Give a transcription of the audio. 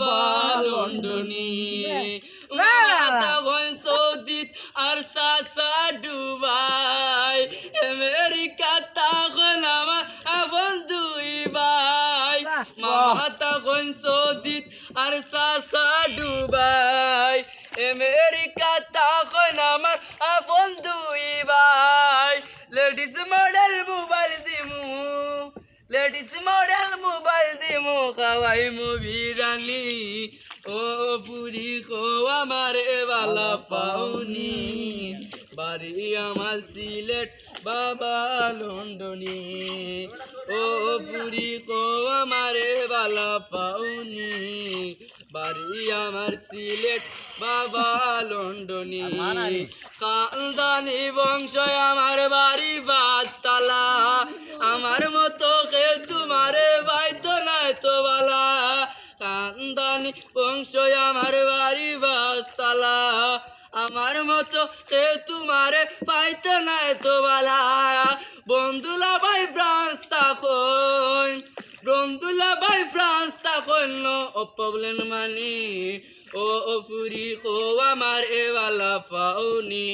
বাবা লন্ডনী মাতা হন সৌদিত আর সাসা ডুবাই আমেরিকা তখন আমার বন্ধুই ভাই মাতা হন সৌদিত আর সাসা ডুবাই আমেরিকা তখন আমার বন্ধুই ভাই লেডিস মডেল মোবাইল দিমু লেডিস মডেল মোবাইল দিমু খাওয়াই বিরানি ও পুরি কো আমার বালা পাউনি বাড়ি আমার সিলেট বাবা লন্ডনী ও পুরি কো আমার বালা পাউনি বাড়ি আমার সিলেট বাবা লন্ডনী কান্দানি বংশ আমার বাড়ি বাসতলা আমার মতো কেউ তোমারে বাইতো নাই তো বালা কান্দানি বংশ আমার বাড়ি বাসতলা আমার মতো কেউ তোমারে পাইতো নাই তো বালা বন্ধুলা ভাই ফ্রান্স তখন বন্ধুলা ভাই ফ্রান্স তখন ও প্রবলেম মানি ও পুরি কো আমার এ বালা পাউনি